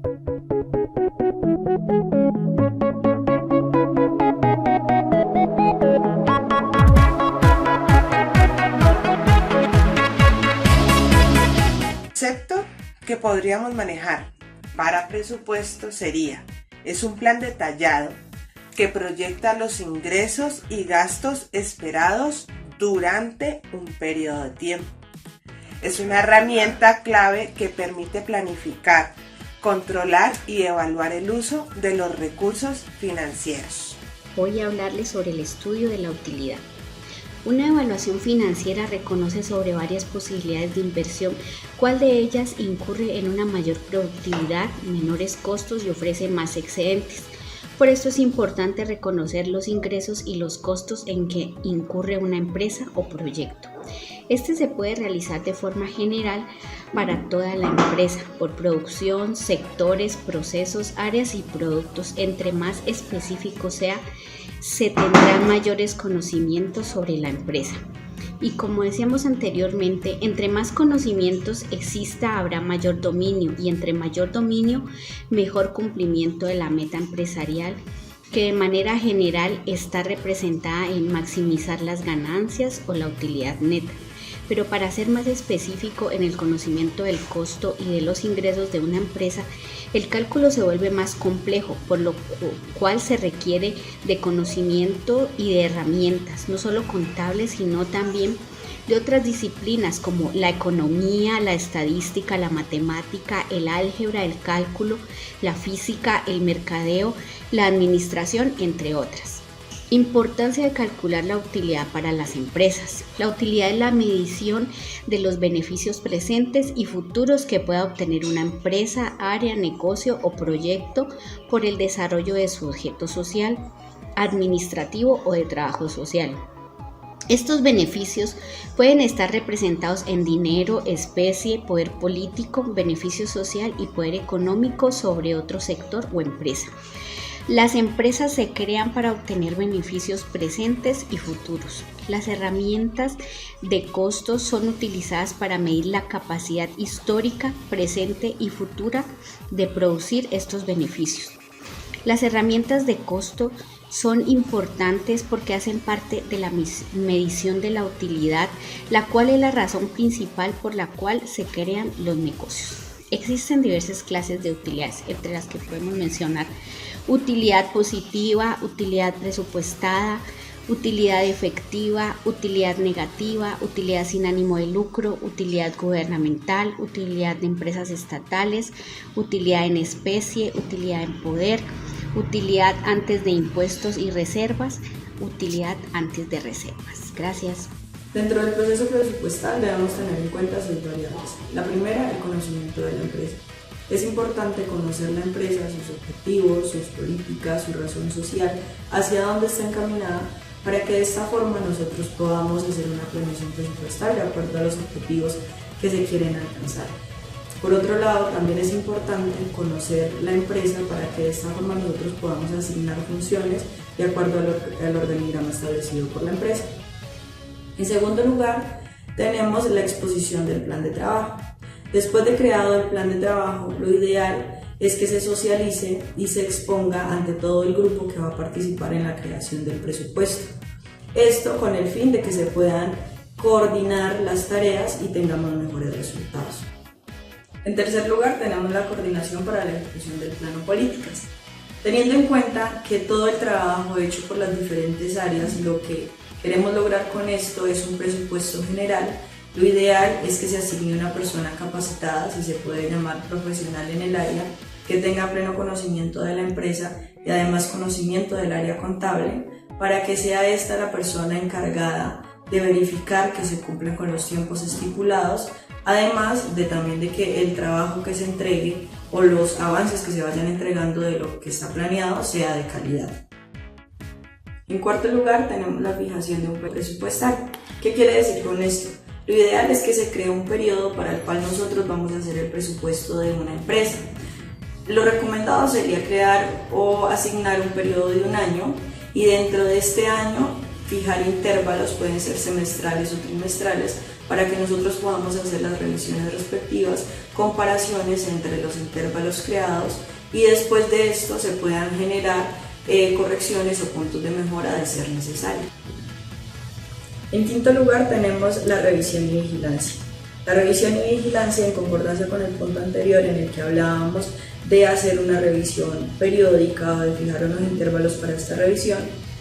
Concepto que podríamos manejar para presupuesto sería: es un plan detallado que proyecta los ingresos y gastos esperados durante un periodo de tiempo. Es una herramienta clave que permite planificar, controlar y evaluar el uso de los recursos financieros. Voy a hablarles sobre el estudio de la utilidad. Una evaluación financiera reconoce sobre varias posibilidades de inversión cuál de ellas incurre en una mayor productividad, menores costos y ofrece más excedentes. Por esto es importante reconocer los ingresos y los costos en que incurre una empresa o proyecto. Este se puede realizar de forma general para toda la empresa, por producción, sectores, procesos, áreas y productos. Entre más específico sea, se tendrán mayores conocimientos sobre la empresa. Y como decíamos anteriormente, entre más conocimientos exista, habrá mayor dominio, y entre mayor dominio, mejor cumplimiento de la meta empresarial, que de manera general está representada en maximizar las ganancias o la utilidad neta. Pero para ser más específico en el conocimiento del costo y de los ingresos de una empresa, el cálculo se vuelve más complejo, por lo cual se requiere de conocimiento y de herramientas, no solo contables, sino también de otras disciplinas como la economía, la estadística, la matemática, el álgebra, el cálculo, la física, el mercadeo, la administración, entre otras. Importancia de calcular la utilidad para las empresas. La utilidad es la medición de los beneficios presentes y futuros que pueda obtener una empresa, área, negocio o proyecto por el desarrollo de su objeto social, administrativo o de trabajo social. Estos beneficios pueden estar representados en dinero, especie, poder político, beneficio social y poder económico sobre otro sector o empresa. Las empresas se crean para obtener beneficios presentes y futuros. Las herramientas de costos son utilizadas para medir la capacidad histórica, presente y futura de producir estos beneficios. Las herramientas de costo son importantes porque hacen parte de la medición de la utilidad, la cual es la razón principal por la cual se crean los negocios. Existen diversas clases de utilidades, entre las que podemos mencionar utilidad positiva, utilidad presupuestada, utilidad efectiva, utilidad negativa, utilidad sin ánimo de lucro, utilidad gubernamental, utilidad de empresas estatales, utilidad en especie, utilidad en poder, utilidad antes de impuestos y reservas, utilidad antes de reservas. Gracias. Dentro del proceso presupuestal debemos tener en cuenta 6 variables. La primera, el conocimiento de la empresa. Es importante conocer la empresa, sus objetivos, sus políticas, su razón social, hacia dónde está encaminada, para que de esta forma nosotros podamos hacer una planeación presupuestal de acuerdo a los objetivos que se quieren alcanzar. Por otro lado, también es importante conocer la empresa para que de esta forma nosotros podamos asignar funciones de acuerdo al organigrama establecido por la empresa. En segundo lugar, tenemos la exposición del plan de trabajo. Después de creado el plan de trabajo, lo ideal es que se socialice y se exponga ante todo el grupo que va a participar en la creación del presupuesto. Esto con el fin de que se puedan coordinar las tareas y tengamos mejores resultados. En tercer lugar, tenemos la coordinación para la ejecución del plano políticas. Teniendo en cuenta que todo el trabajo hecho por las diferentes áreas, lo que queremos lograr con esto es un presupuesto general. Lo ideal es que se asigne una persona capacitada, si se puede llamar profesional en el área, que tenga pleno conocimiento de la empresa y además conocimiento del área contable, para que sea esta la persona encargada de verificar que se cumplen con los tiempos estipulados, además de también de que el trabajo que se entregue o los avances que se vayan entregando de lo que está planeado sea de calidad. En cuarto lugar, tenemos la fijación de un presupuestal. ¿Qué quiere decir con esto? Lo ideal es que se cree un periodo para el cual nosotros vamos a hacer el presupuesto de una empresa. Lo recomendado sería crear o asignar un periodo de un año y dentro de este año fijar intervalos, pueden ser semestrales o trimestrales, para que nosotros podamos hacer las revisiones respectivas comparaciones entre los intervalos creados y después de esto se puedan generar correcciones o puntos de mejora de ser necesario. En quinto lugar tenemos la revisión y vigilancia. La revisión y vigilancia, en concordancia con el punto anterior en el que hablábamos de hacer una revisión periódica o de fijar unos intervalos para esta revisión,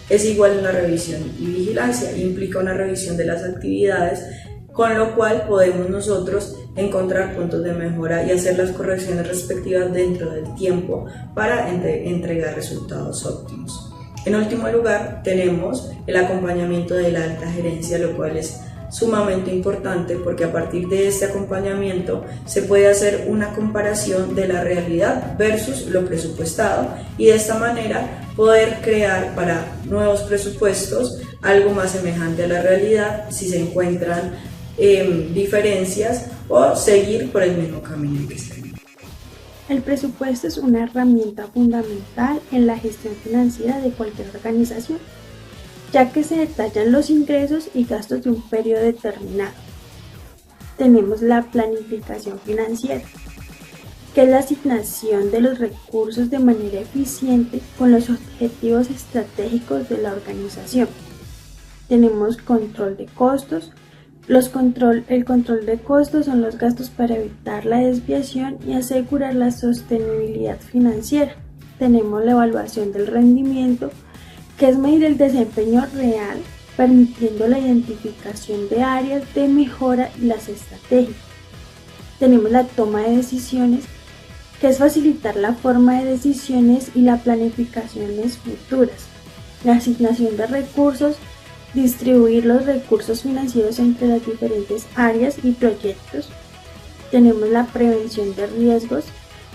es igual a una revisión y vigilancia. Implica una revisión de las actividades, con lo cual podemos nosotros encontrar puntos de mejora y hacer las correcciones respectivas dentro del tiempo para entregar resultados óptimos. En último lugar, tenemos el acompañamiento de la alta gerencia, lo cual es sumamente importante porque a partir de este acompañamiento se puede hacer una comparación de la realidad versus lo presupuestado y de esta manera poder crear para nuevos presupuestos algo más semejante a la realidad si se encuentran diferencias o seguir por el mismo camino que se. El presupuesto es una herramienta fundamental en la gestión financiera de cualquier organización, ya que se detallan los ingresos y gastos de un periodo determinado. Tenemos la planificación financiera, que es la asignación de los recursos de manera eficiente con los objetivos estratégicos de la organización. Tenemos control de costos. El control de costos son los gastos para evitar la desviación y asegurar la sostenibilidad financiera. Tenemos la evaluación del rendimiento, que es medir el desempeño real, permitiendo la identificación de áreas de mejora y las estrategias. Tenemos la toma de decisiones, que es facilitar la forma de decisiones y la planificaciones futuras. La asignación de recursos, distribuir los recursos financieros entre las diferentes áreas y proyectos. Tenemos la prevención de riesgos,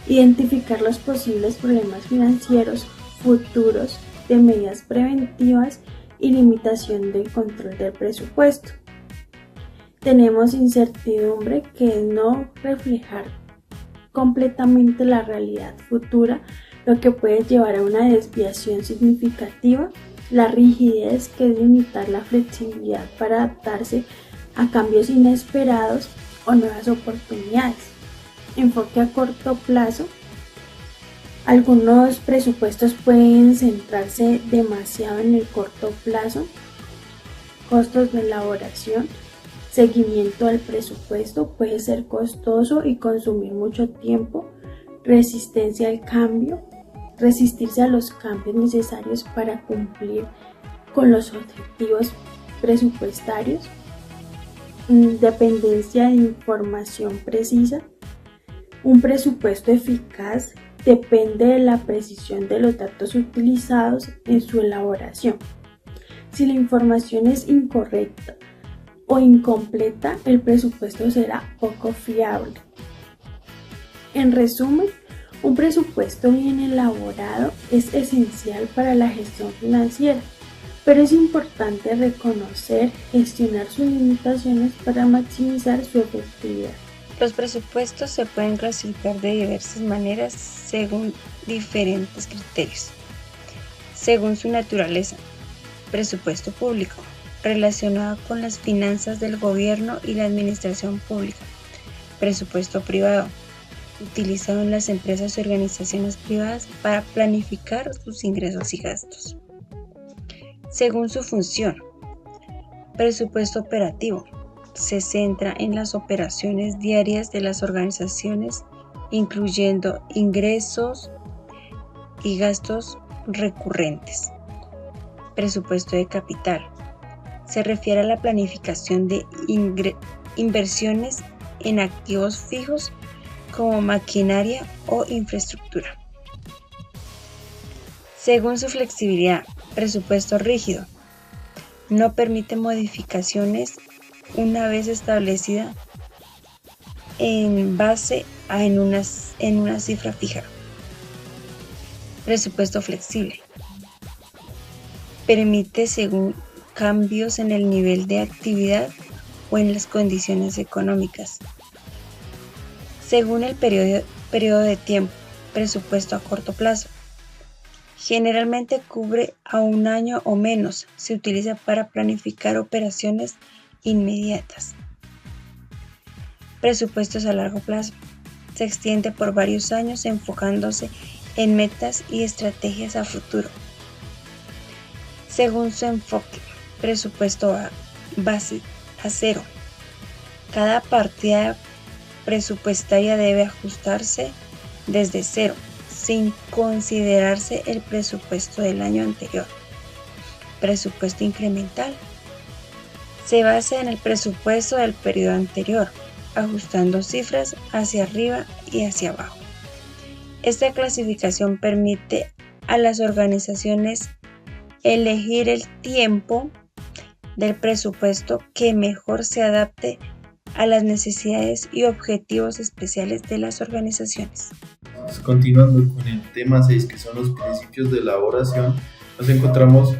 identificar los posibles problemas financieros futuros, de medidas preventivas y limitación del control del presupuesto. Tenemos incertidumbre, que es no reflejar completamente la realidad futura, lo que puede llevar a una desviación significativa. La rigidez, que es limitar la flexibilidad para adaptarse a cambios inesperados o nuevas oportunidades. Enfoque a corto plazo. Algunos presupuestos pueden centrarse demasiado en el corto plazo. Costos de elaboración. Seguimiento del presupuesto puede ser costoso y consumir mucho tiempo. Resistencia al cambio. Resistirse a los cambios necesarios para cumplir con los objetivos presupuestarios. Dependencia de información precisa. Un presupuesto eficaz depende de la precisión de los datos utilizados en su elaboración. Si la información es incorrecta o incompleta, el presupuesto será poco fiable. En resumen, un presupuesto bien elaborado es esencial para la gestión financiera, pero es importante reconocer, gestionar sus limitaciones para maximizar su efectividad. Los presupuestos se pueden clasificar de diversas maneras según diferentes criterios. Según su naturaleza, presupuesto público, relacionado con las finanzas del gobierno y la administración pública. Presupuesto privado, utilizado en las empresas y organizaciones privadas para planificar sus ingresos y gastos. Según su función, presupuesto operativo, se centra en las operaciones diarias de las organizaciones, incluyendo ingresos y gastos recurrentes. Presupuesto de capital, se refiere a la planificación de inversiones en activos fijos como maquinaria o infraestructura. Según su flexibilidad, presupuesto rígido, no permite modificaciones una vez establecida en base a una cifra fija. Presupuesto flexible, permite según cambios en el nivel de actividad o en las condiciones económicas. Según el periodo de tiempo, presupuesto a corto plazo. Generalmente cubre a un año o menos. Se utiliza para planificar operaciones inmediatas. Presupuestos a largo plazo. se extiende por varios años enfocándose en metas y estrategias a futuro. Según su enfoque, presupuesto A, base a cero. Cada partida presupuestaria debe ajustarse desde cero, sin considerarse el presupuesto del año anterior. Presupuesto incremental. Se basa en el presupuesto del periodo anterior, ajustando cifras hacia arriba y hacia abajo. Esta clasificación permite a las organizaciones elegir el tiempo del presupuesto que mejor se adapte a las necesidades y objetivos especiales de las organizaciones. Continuando con el tema 6, que son los principios de elaboración, nos encontramos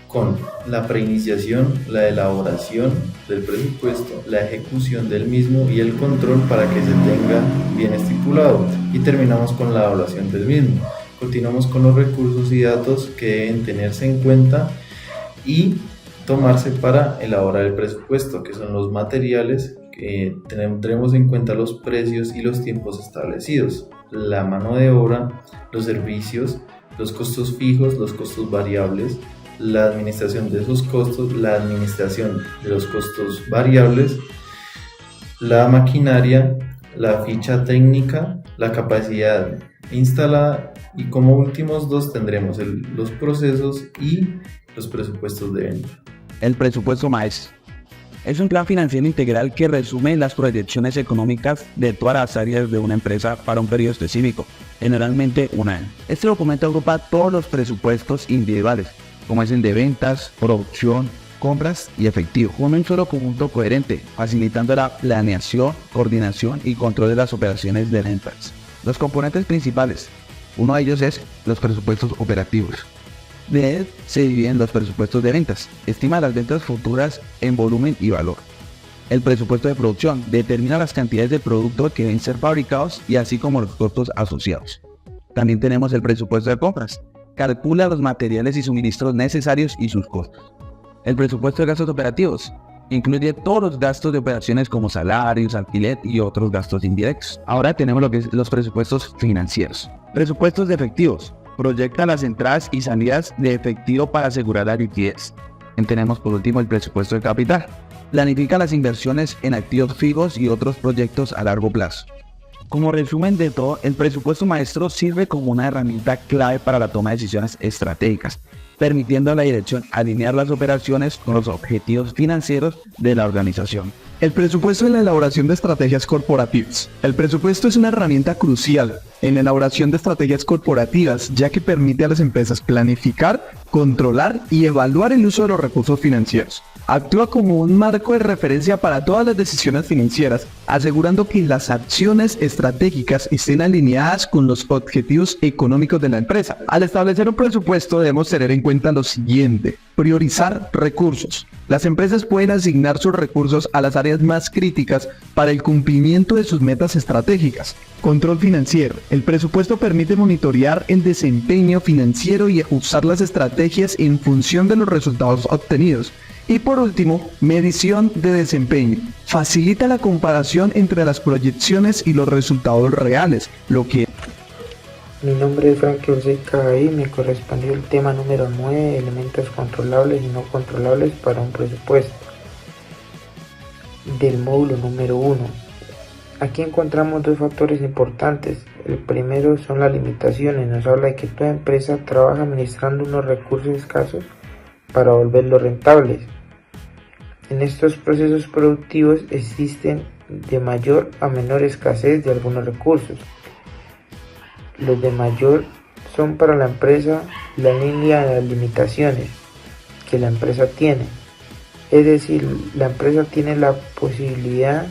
con la preiniciación, la elaboración del presupuesto, la ejecución del mismo y el control para que se tenga bien estipulado, y terminamos con la evaluación del mismo. Continuamos con los recursos y datos que deben tenerse en cuenta y tomarse para elaborar el presupuesto, que son los materiales, que tendremos en cuenta los precios y los tiempos establecidos, la mano de obra, los servicios, los costos fijos, los costos variables, la administración de esos costos, la administración de los costos variables, la maquinaria, la ficha técnica, la capacidad instalada, y como últimos dos tendremos los procesos y los presupuestos de venta. El presupuesto maestro es un plan financiero integral que resume las proyecciones económicas de todas las áreas de una empresa para un periodo específico, generalmente un año. Este documento agrupa todos los presupuestos individuales, como es el de ventas, producción, compras y efectivo, con un solo conjunto coherente, facilitando la planeación, coordinación y control de las operaciones de la empresa. Los componentes principales, uno de ellos es los presupuestos operativos. De él se dividen los presupuestos de ventas, estima las ventas futuras en volumen y valor. El presupuesto de producción determina las cantidades de producto que deben ser fabricados y así como los costos asociados. También tenemos el presupuesto de compras, calcula los materiales y suministros necesarios y sus costos. El presupuesto de gastos operativos incluye todos los gastos de operaciones como salarios, alquiler y otros gastos indirectos. Ahora tenemos lo que es los presupuestos financieros. Presupuestos de efectivos. Proyecta las entradas y salidas de efectivo para asegurar la liquidez. Tenemos por último el presupuesto de capital. Planifica las inversiones en activos fijos y otros proyectos a largo plazo. Como resumen de todo, el presupuesto maestro sirve como una herramienta clave para la toma de decisiones estratégicas, permitiendo a la dirección alinear las operaciones con los objetivos financieros de la organización. El presupuesto en la elaboración de estrategias corporativas. El presupuesto es una herramienta crucial en la elaboración de estrategias corporativas, ya que permite a las empresas planificar, controlar y evaluar el uso de los recursos financieros. Actúa como un marco de referencia para todas las decisiones financieras, asegurando que las acciones estratégicas estén alineadas con los objetivos económicos de la empresa. Al establecer un presupuesto debemos tener en cuenta lo siguiente: priorizar recursos. Las empresas pueden asignar sus recursos a las áreas más críticas para el cumplimiento de sus metas estratégicas. Control financiero. El presupuesto permite monitorear el desempeño financiero y ajustar las estrategias en función de los resultados obtenidos. Y por último, medición de desempeño. Facilita la comparación entre las proyecciones y los resultados reales, lo que... Mi nombre es Frankie Orseca y me correspondió el tema número 9, elementos controlables y no controlables para un presupuesto, del módulo número 1. Aquí encontramos dos factores importantes. El primero son las limitaciones. Nos habla de que toda empresa trabaja administrando unos recursos escasos para volverlos rentables. En estos procesos productivos existen de mayor a menor escasez de algunos recursos. Los de mayor son para la empresa la línea de las limitaciones que la empresa tiene. Es decir, la empresa tiene la posibilidad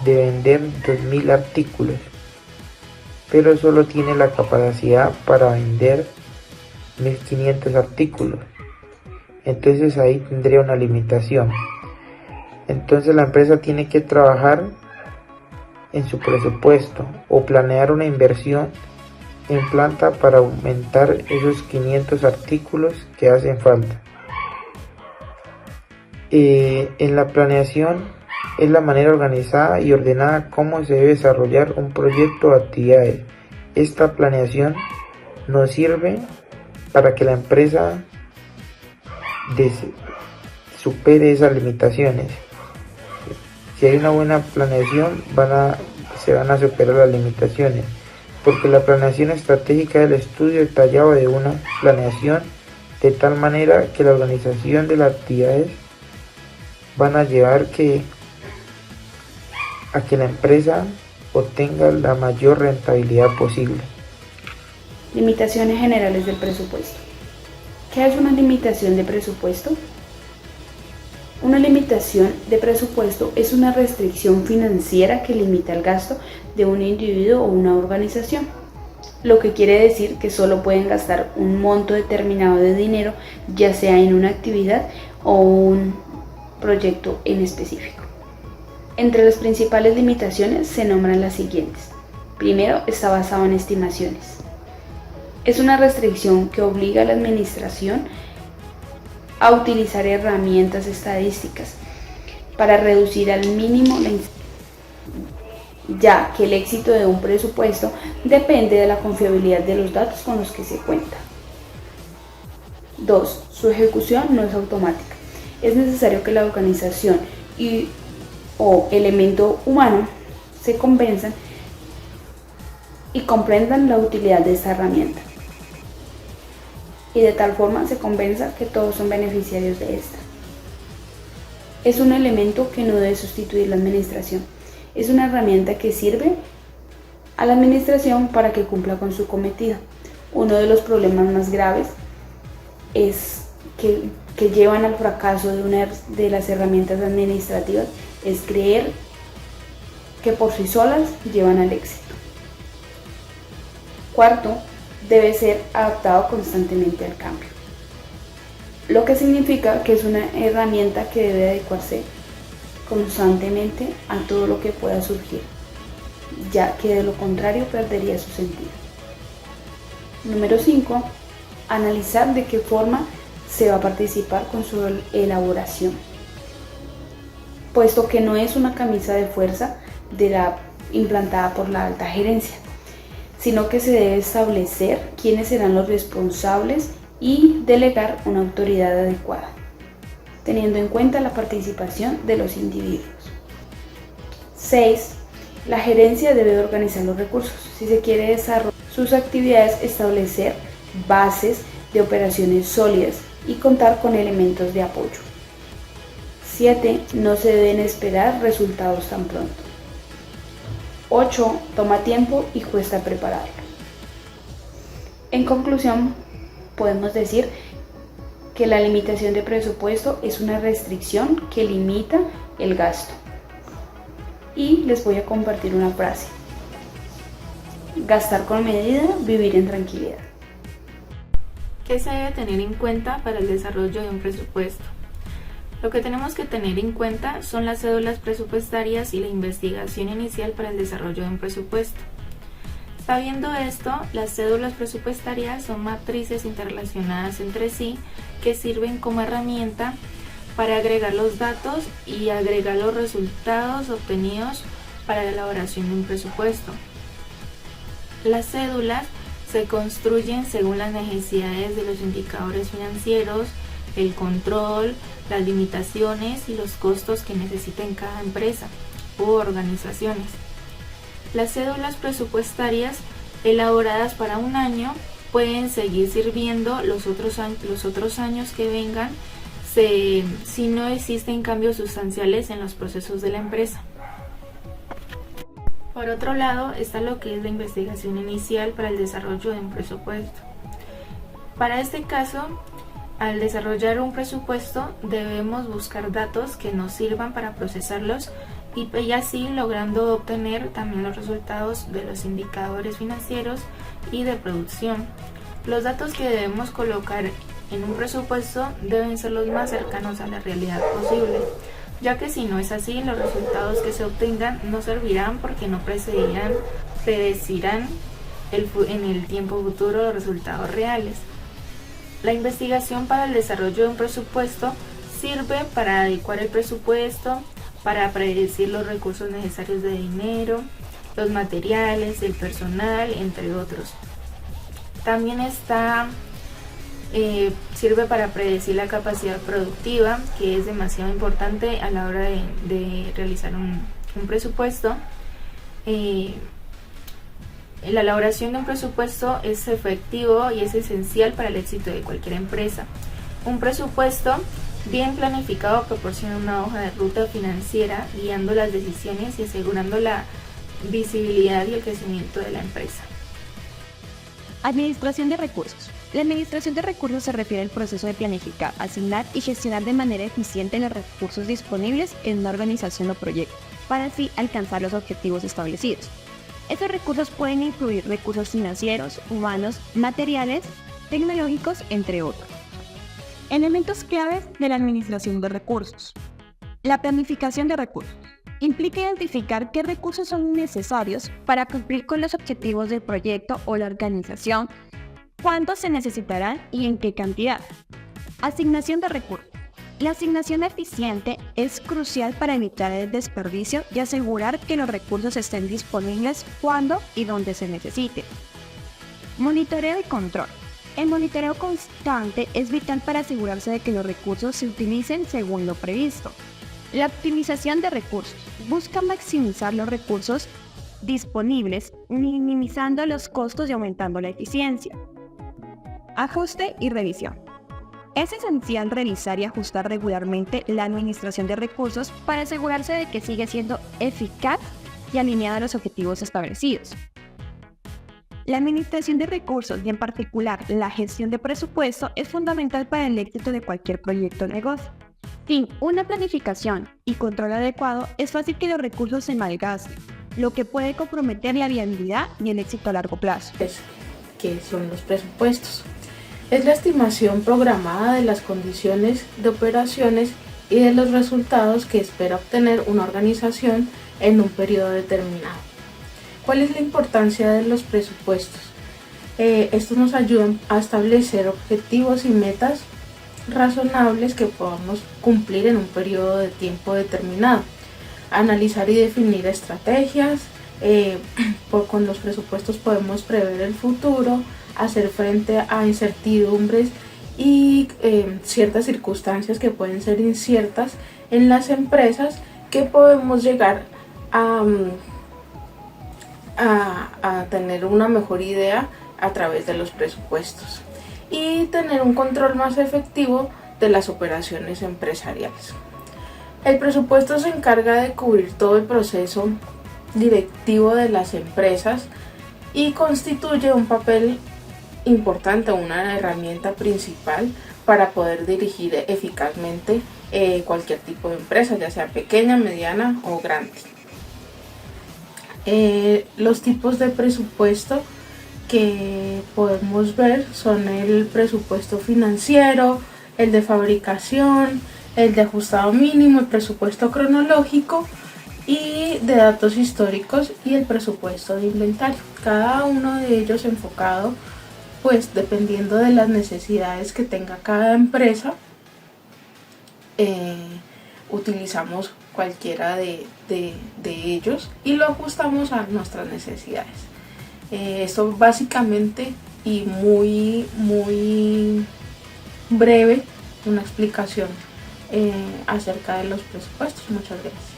de vender 2.000 artículos, pero solo tiene la capacidad para vender 1.500 artículos. Entonces ahí tendría una limitación. Entonces la empresa tiene que trabajar en su presupuesto o planear una inversión en planta para aumentar esos 500 artículos que hacen falta. En la planeación es la manera organizada y ordenada como se debe desarrollar un proyecto o actividades. Esta planeación nos sirve para que la empresa supere esas limitaciones. Si hay una buena planeación, se van a superar las limitaciones, porque la planeación estratégica es el estudio detallado de una planeación de tal manera que la organización de las actividades van a llevar a que la empresa obtenga la mayor rentabilidad posible. Limitaciones generales del presupuesto. ¿Qué es una limitación de presupuesto? Una limitación de presupuesto es una restricción financiera que limita el gasto de un individuo o una organización, lo que quiere decir que solo pueden gastar un monto determinado de dinero, ya sea en una actividad o un proyecto en específico. Entre las principales limitaciones se nombran las siguientes. Primero, está basado en estimaciones. Es una restricción que obliga a la administración a utilizar herramientas estadísticas para reducir al mínimo la incertidumbre, ya que el éxito de un presupuesto depende de la confiabilidad de los datos con los que se cuenta. 2. Su ejecución no es automática. Es necesario que la organización o elemento humano se convenzan y comprendan la utilidad de esta herramienta, y de tal forma se convenza que todos son beneficiarios de esta. Es un elemento que no debe sustituir la administración. Es una herramienta que sirve a la administración para que cumpla con su cometido. Uno de los problemas más graves es que llevan al fracaso de una de las herramientas administrativas es creer que por sí solas llevan al éxito. Cuarto, debe ser adaptado constantemente al cambio, lo que significa que es una herramienta que debe adecuarse constantemente a todo lo que pueda surgir, ya que de lo contrario perdería su sentido. Número 5. Analizar de qué forma se va a participar con su elaboración, puesto que no es una camisa de fuerza implantada por la alta gerencia, sino que se debe establecer quiénes serán los responsables y delegar una autoridad adecuada, teniendo en cuenta la participación de los individuos. 6. La gerencia debe organizar los recursos. Si se quiere desarrollar sus actividades, establecer bases de operaciones sólidas y contar con elementos de apoyo. 7. No se deben esperar resultados tan pronto. 8. Toma tiempo y cuesta prepararlo. En conclusión, podemos decir que la limitación de presupuesto es una restricción que limita el gasto. Y les voy a compartir una frase. Gastar con medida, vivir en tranquilidad. ¿Qué se debe tener en cuenta para el desarrollo de un presupuesto? Lo que tenemos que tener en cuenta son las cédulas presupuestarias y la investigación inicial para el desarrollo de un presupuesto. Sabiendo esto, las cédulas presupuestarias son matrices interrelacionadas entre sí que sirven como herramienta para agregar los datos y agregar los resultados obtenidos para la elaboración de un presupuesto. Las cédulas se construyen según las necesidades de los indicadores financieros, el control, las limitaciones y los costos que necesiten cada empresa u organizaciones. Las cédulas presupuestarias elaboradas para un año pueden seguir sirviendo los otros años que vengan si no existen cambios sustanciales en los procesos de la empresa. Por otro lado está lo que es la investigación inicial para el desarrollo de un presupuesto. Para este caso, al desarrollar un presupuesto debemos buscar datos que nos sirvan para procesarlos y así logrando obtener también los resultados de los indicadores financieros y de producción. Los datos que debemos colocar en un presupuesto deben ser los más cercanos a la realidad posible, ya que si no es así, los resultados que se obtengan no servirán porque no predecirán en el tiempo futuro los resultados reales. La investigación para el desarrollo de un presupuesto sirve para adecuar el presupuesto, para predecir los recursos necesarios de dinero, los materiales, el personal, entre otros. También sirve para predecir la capacidad productiva, que es demasiado importante a la hora de realizar un presupuesto. La elaboración de un presupuesto es efectivo y es esencial para el éxito de cualquier empresa. Un presupuesto bien planificado proporciona una hoja de ruta financiera, guiando las decisiones y asegurando la visibilidad y el crecimiento de la empresa. Administración de recursos. La administración de recursos se refiere al proceso de planificar, asignar y gestionar de manera eficiente los recursos disponibles en una organización o proyecto, para así alcanzar los objetivos establecidos. Estos recursos pueden incluir recursos financieros, humanos, materiales, tecnológicos, entre otros. Elementos claves de la administración de recursos. La planificación de recursos implica identificar qué recursos son necesarios para cumplir con los objetivos del proyecto o la organización, cuántos se necesitarán y en qué cantidad. Asignación de recursos. La asignación eficiente es crucial para evitar el desperdicio y asegurar que los recursos estén disponibles cuando y donde se necesite. Monitoreo y control. El monitoreo constante es vital para asegurarse de que los recursos se utilicen según lo previsto. La optimización de recursos busca maximizar los recursos disponibles, minimizando los costos y aumentando la eficiencia. Ajuste y revisión. Es esencial revisar y ajustar regularmente la administración de recursos para asegurarse de que sigue siendo eficaz y alineada a los objetivos establecidos. La administración de recursos y en particular la gestión de presupuesto es fundamental para el éxito de cualquier proyecto o negocio. Sin una planificación y control adecuado, es fácil que los recursos se malgasten, lo que puede comprometer la viabilidad y el éxito a largo plazo. ¿Qué son los presupuestos? Es la estimación programada de las condiciones de operaciones y de los resultados que espera obtener una organización en un periodo determinado. ¿Cuál es la importancia de los presupuestos? Estos nos ayudan a establecer objetivos y metas razonables que podamos cumplir en un periodo de tiempo determinado. Analizar y definir estrategias. Con los presupuestos podemos prever el futuro, hacer frente a incertidumbres y ciertas circunstancias que pueden ser inciertas en las empresas, que podemos llegar a tener una mejor idea a través de los presupuestos y tener un control más efectivo de las operaciones empresariales. El presupuesto se encarga de cubrir todo el proceso directivo de las empresas y constituye un papel importante, una herramienta principal para poder dirigir eficazmente cualquier tipo de empresa, ya sea pequeña, mediana o grande. Los tipos de presupuesto que podemos ver son el presupuesto financiero, el de fabricación, el de ajustado mínimo, el presupuesto cronológico y de datos históricos y el presupuesto de inventario. Cada uno de ellos enfocado, pues dependiendo de las necesidades que tenga cada empresa, utilizamos cualquiera de ellos y lo ajustamos a nuestras necesidades. Esto básicamente y muy breve, una explicación acerca de los presupuestos. Muchas gracias.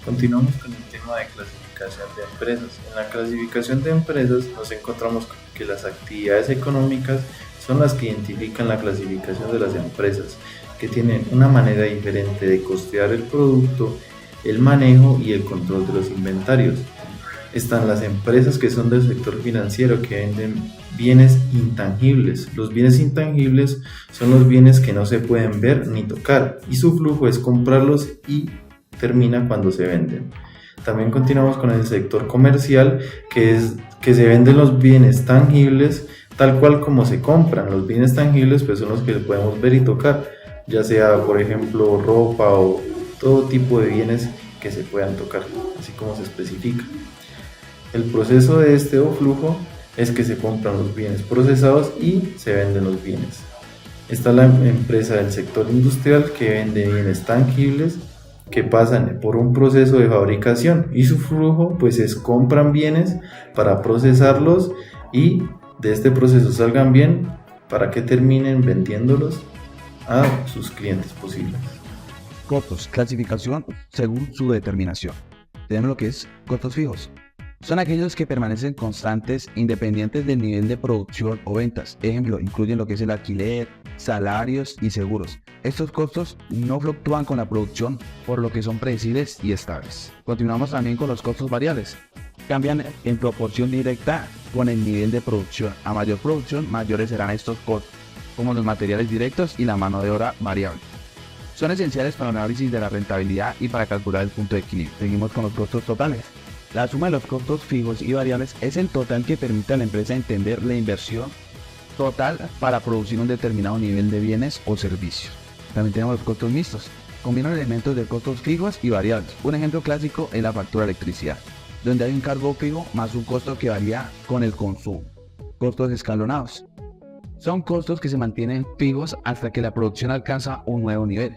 Continuamos con el tema de clasificación de empresas. En la clasificación de empresas nos encontramos con que las actividades económicas son las que identifican la clasificación de las empresas, que tienen una manera diferente de costear el producto, el manejo y el control de los inventarios. Están las empresas que son del sector financiero, que venden bienes intangibles. Los bienes intangibles son los bienes que no se pueden ver ni tocar, y su flujo es comprarlos y termina cuando se venden. También continuamos con el sector comercial, que se venden los bienes tangibles tal cual como se compran. Los bienes tangibles pues son los que podemos ver y tocar, ya sea por ejemplo ropa o todo tipo de bienes que se puedan tocar, así como se especifica. El proceso de este o flujo es que se compran los bienes procesados y se venden los bienes. Está la empresa del sector industrial, que vende bienes tangibles que pasan por un proceso de fabricación y su flujo pues es compran bienes para procesarlos y de este proceso salgan bien para que terminen vendiéndolos a sus clientes posibles. Costos, clasificación según su determinación. Tenemos lo que es costos fijos. Son aquellos que permanecen constantes independientes del nivel de producción o ventas. Ejemplo, incluyen lo que es el alquiler, salarios y seguros. Estos costos no fluctúan con la producción, por lo que son predecibles y estables. Continuamos también con los costos variables. Cambian en proporción directa con el nivel de producción. A mayor producción, mayores serán estos costos, como los materiales directos y la mano de obra variable. Son esenciales para el análisis de la rentabilidad y para calcular el punto de equilibrio. Seguimos con los costos totales. La suma de los costos fijos y variables es el total que permite a la empresa entender la inversión total para producir un determinado nivel de bienes o servicios. También tenemos los costos mixtos. Combinan elementos de costos fijos y variables. Un ejemplo clásico es la factura de electricidad, donde hay un cargo fijo más un costo que varía con el consumo. Costos escalonados. Son costos que se mantienen fijos hasta que la producción alcanza un nuevo nivel,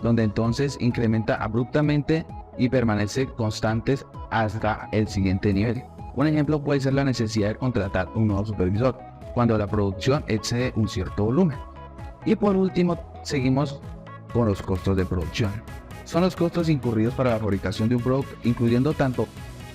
donde entonces incrementa abruptamente y permanece constantes hasta el siguiente nivel. Un ejemplo puede ser la necesidad de contratar un nuevo supervisor cuando la producción excede un cierto volumen. Y por último, seguimos con los costos de producción. Son los costos incurridos para la fabricación de un producto, incluyendo tanto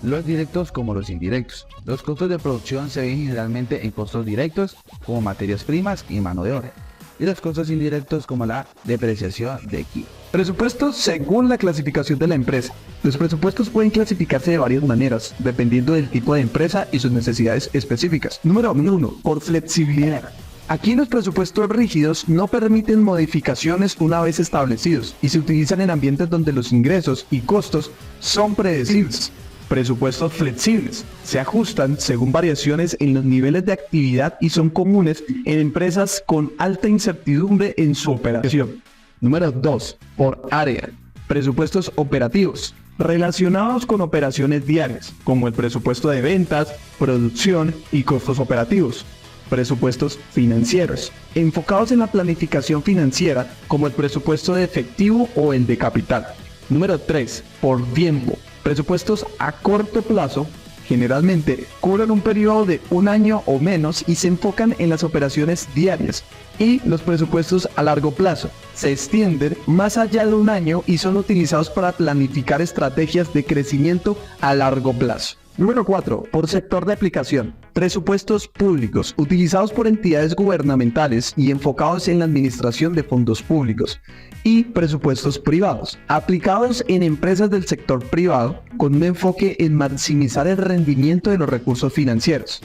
los directos como los indirectos. Los costos de producción se ven generalmente en costos directos como materias primas y mano de obra, y los costos indirectos como la depreciación de equipo. Presupuestos según la clasificación de la empresa. Los presupuestos pueden clasificarse de varias maneras, dependiendo del tipo de empresa y sus necesidades específicas. Número 1. Por flexibilidad. Aquí los presupuestos rígidos no permiten modificaciones una vez establecidos y se utilizan en ambientes donde los ingresos y costos son predecibles. Presupuestos flexibles se ajustan según variaciones en los niveles de actividad y son comunes en empresas con alta incertidumbre en su operación. Número 2. Por área. Presupuestos operativos relacionados con operaciones diarias, como el presupuesto de ventas, producción y costos operativos. Presupuestos financieros, enfocados en la planificación financiera, como el presupuesto de efectivo o el de capital. Número 3. Por tiempo. Presupuestos a corto plazo generalmente cubren un periodo de un año o menos y se enfocan en las operaciones diarias. Y los presupuestos a largo plazo se extienden más allá de un año y son utilizados para planificar estrategias de crecimiento a largo plazo. Número 4. Por sector de aplicación. Presupuestos públicos, utilizados por entidades gubernamentales y enfocados en la administración de fondos públicos. Y presupuestos privados, aplicados en empresas del sector privado con un enfoque en maximizar el rendimiento de los recursos financieros.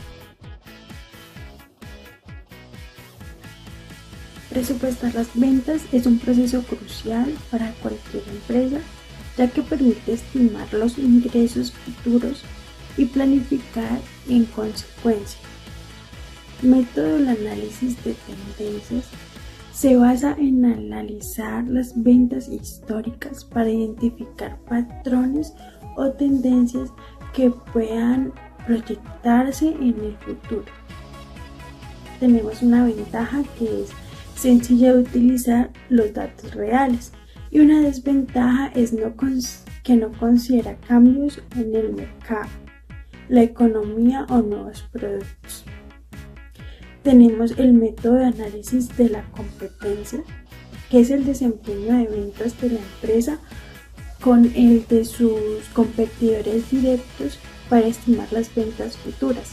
Presupuestar las ventas es un proceso crucial para cualquier empresa, ya que permite estimar los ingresos futuros y planificar en consecuencia. El método del análisis de tendencias se basa en analizar las ventas históricas para identificar patrones o tendencias que puedan proyectarse en el futuro. Tenemos una ventaja que es sencilla de utilizar los datos reales y una desventaja es que no considera cambios en el mercado, la economía o nuevos productos. Tenemos el método de análisis de la competencia, que es el desempeño de ventas de la empresa con el de sus competidores directos para estimar las ventas futuras.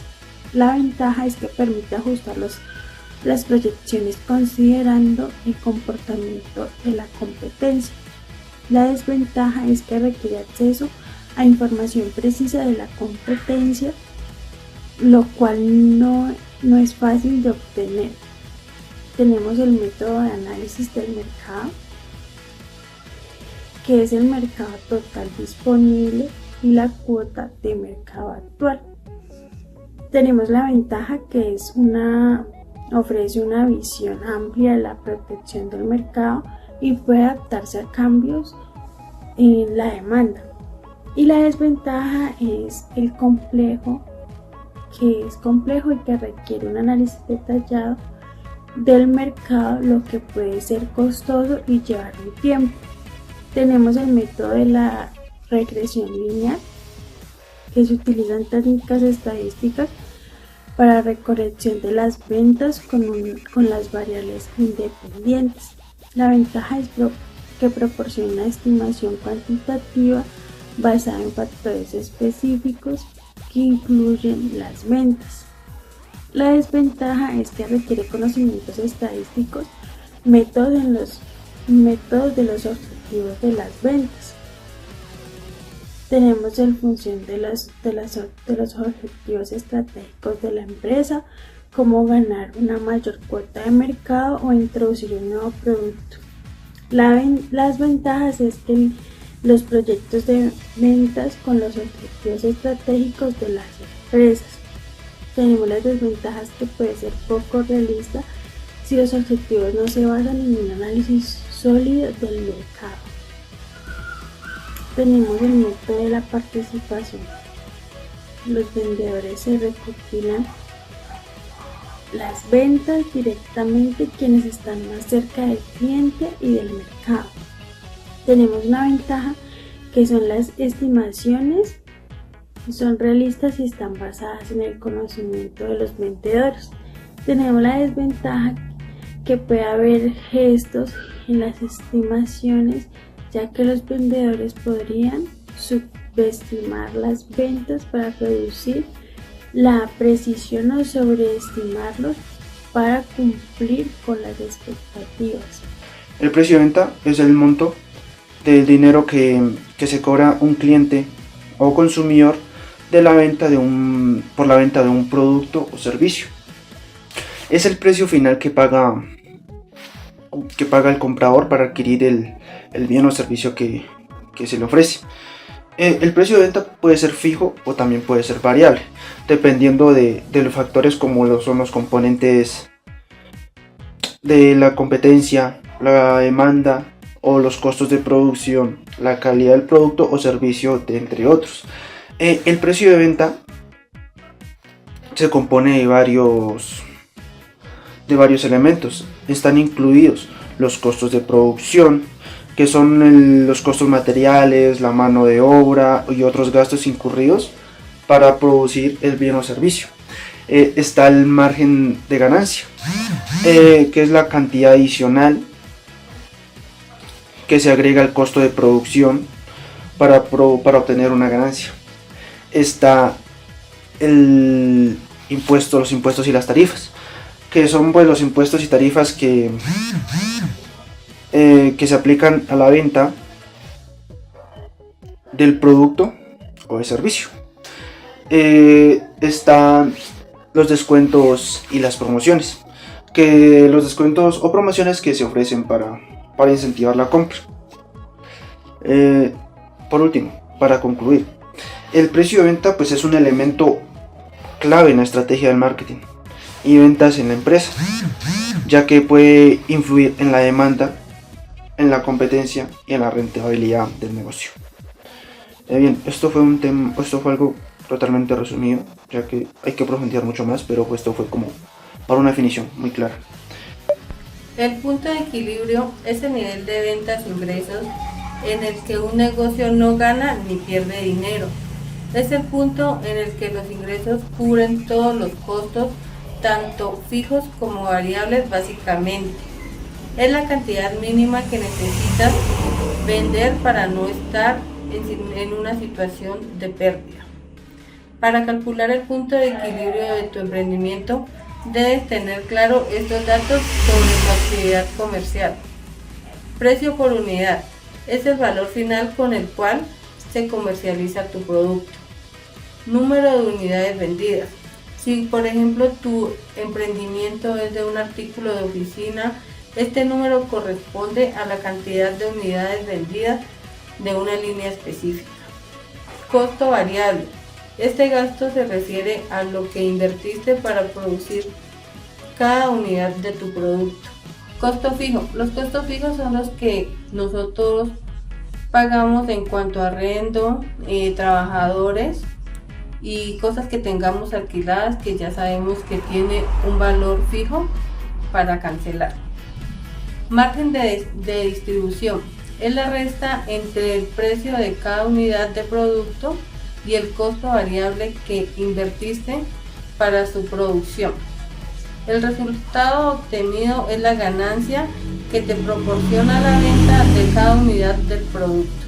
La ventaja es que permite ajustar las proyecciones considerando el comportamiento de la competencia. La desventaja es que requiere acceso a información precisa de la competencia, lo cual no es fácil de obtener. Tenemos el método de análisis del mercado, que es el mercado total disponible y la cuota de mercado actual. Tenemos la ventaja que es ofrece una visión amplia de la protección del mercado y puede adaptarse a cambios en la demanda. Y la desventaja es el complejo, que es complejo y que requiere un análisis detallado del mercado, lo que puede ser costoso y llevar un tiempo. Tenemos el método de la regresión lineal, que se utilizan técnicas estadísticas para recolección de las ventas con las variables independientes. La ventaja es que proporciona una estimación cuantitativa basada en factores específicos que incluyen las ventas. La desventaja es que requiere conocimientos estadísticos, métodos de los objetivos de las ventas. Tenemos en función de los objetivos estratégicos de la empresa, como ganar una mayor cuota de mercado o introducir un nuevo producto. Las ventajas es que los proyectos de ventas con los objetivos estratégicos de las empresas. Tenemos las desventajas que puede ser poco realista si los objetivos no se basan en un análisis sólido del mercado. Tenemos el método de la participación. Los vendedores se recopilan las ventas directamente quienes están más cerca del cliente y del mercado. Tenemos una ventaja que son las estimaciones, son realistas y están basadas en el conocimiento de los vendedores. Tenemos la desventaja que puede haber gestos en las estimaciones, ya que los vendedores podrían subestimar las ventas para reducir la precisión o sobreestimarlos para cumplir con las expectativas. El precio de venta es el monto del dinero que se cobra un cliente o consumidor por la venta de un producto o servicio. Es el precio final que paga el comprador para adquirir el bien o servicio que se le ofrece. El precio de venta puede ser fijo o también puede ser variable, dependiendo de los factores como son los componentes de la competencia, la demanda o los costos de producción, la calidad del producto o servicio, entre otros. El precio de venta se compone de varios elementos. Están incluidos los costos de producción, que son los costos materiales, la mano de obra y otros gastos incurridos para producir el bien o servicio. Está el margen de ganancia, que es la cantidad adicional que se agrega al costo de producción para obtener una ganancia. Está los impuestos y las tarifas, que son pues los impuestos y tarifas que se aplican a la venta del producto o de servicio. Están los descuentos y las promociones, que los descuentos o promociones que se ofrecen para incentivar la compra. Por último, para concluir, el precio de venta pues es un elemento clave en la estrategia del marketing y ventas en la empresa, ya que puede influir en la demanda, en la competencia y en la rentabilidad del negocio. Bien, esto fue algo totalmente resumido, ya que hay que profundizar mucho más, pero pues esto fue como para una definición muy clara. El punto de equilibrio es el nivel de ventas e ingresos en el que un negocio no gana ni pierde dinero. Es el punto en el que los ingresos cubren todos los costos, tanto fijos como variables básicamente. Es la cantidad mínima que necesitas vender para no estar en una situación de pérdida. Para calcular el punto de equilibrio de tu emprendimiento, debes tener claro estos datos sobre tu actividad comercial. Precio por unidad es el valor final con el cual se comercializa tu producto. Número de unidades vendidas. Si por ejemplo tu emprendimiento es de un artículo de oficina, este número corresponde a la cantidad de unidades vendidas de una línea específica. Costo variable. Este gasto se refiere a lo que invertiste para producir cada unidad de tu producto. Costo fijo. Los costos fijos son los que nosotros pagamos en cuanto a arrendo, trabajadores y cosas que tengamos alquiladas que ya sabemos que tiene un valor fijo para cancelar. Margen de distribución. Es la resta entre el precio de cada unidad de producto y el costo variable que invertiste para su producción. El resultado obtenido es la ganancia que te proporciona la venta de cada unidad del producto.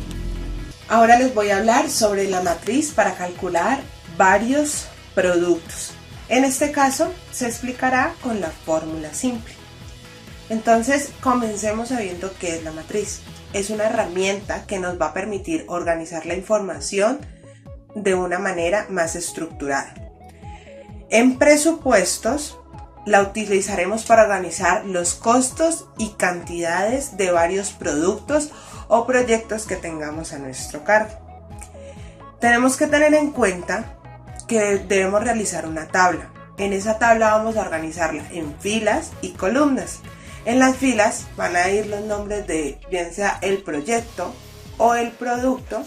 Ahora les voy a hablar sobre la matriz para calcular varios productos. En este caso se explicará con la fórmula simple. Entonces comencemos sabiendo qué es la matriz. Es una herramienta que nos va a permitir organizar la información de una manera más estructurada. En presupuestos la utilizaremos para organizar los costos y cantidades de varios productos o proyectos que tengamos a nuestro cargo. Tenemos que tener en cuenta que debemos realizar una tabla. En esa tabla vamos a organizarla en filas y columnas. En las filas van a ir los nombres de bien sea el proyecto o el producto,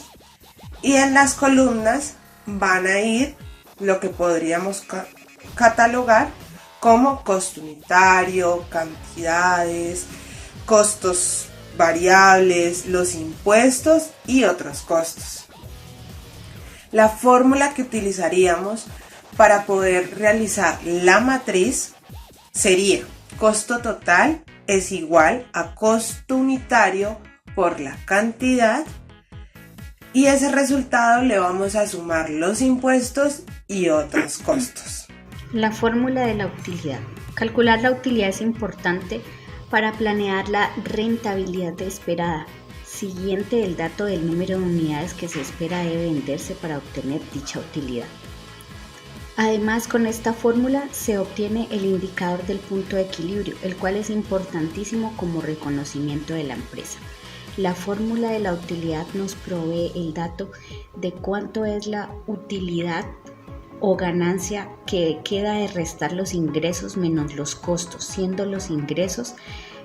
y en las columnas van a ir lo que podríamos catalogar como costo unitario, cantidades, costos variables, los impuestos y otros costos. La fórmula que utilizaríamos para poder realizar la matriz sería: costo total es igual a costo unitario por la cantidad, y ese resultado le vamos a sumar los impuestos y otros costos. La fórmula de la utilidad. Calcular la utilidad es importante para planear la rentabilidad esperada, siguiente el dato del número de unidades que se espera debe venderse para obtener dicha utilidad. Además, con esta fórmula se obtiene el indicador del punto de equilibrio, el cual es importantísimo como reconocimiento de la empresa. La fórmula de la utilidad nos provee el dato de cuánto es la utilidad o ganancia que queda de restar los ingresos menos los costos, siendo los ingresos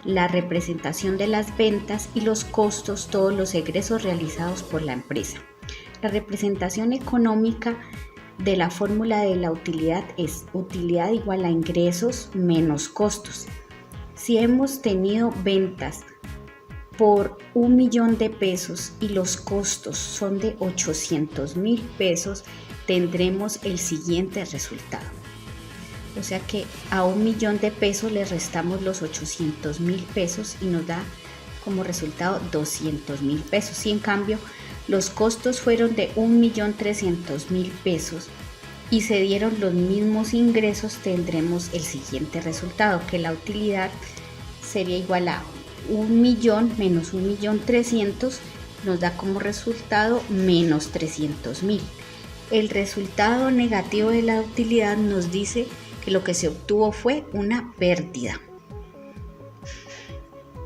la representación de las ventas y los costos todos los egresos realizados por la empresa. La representación económica de la fórmula de la utilidad es utilidad igual a ingresos menos costos. Si hemos tenido ventas por 1.000.000 de pesos y los costos son de 800.000 pesos, tendremos el siguiente resultado. O sea que a 1.000.000 de pesos le restamos los 800.000 pesos y nos da como resultado 200.000 pesos. Si en cambio los costos fueron de 1.300.000 pesos y se dieron los mismos ingresos, tendremos el siguiente resultado, que la utilidad sería igual a 1.000.000 menos 1.300.000, nos da como resultado menos 300.000. El resultado negativo de la utilidad nos dice que lo que se obtuvo fue una pérdida.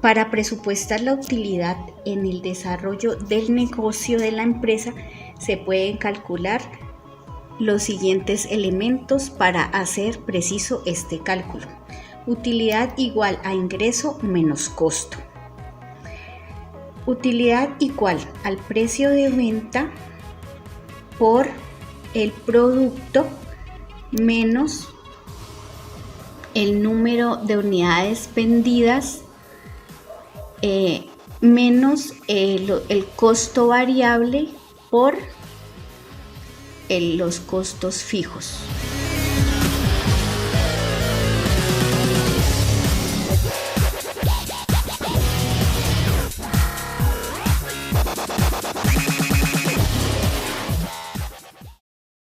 Para presupuestar la utilidad en el desarrollo del negocio de la empresa, se pueden calcular los siguientes elementos para hacer preciso este cálculo. Utilidad igual a ingreso menos costo. Utilidad igual al precio de venta por el producto menos el número de unidades vendidas menos el costo variable por los costos fijos.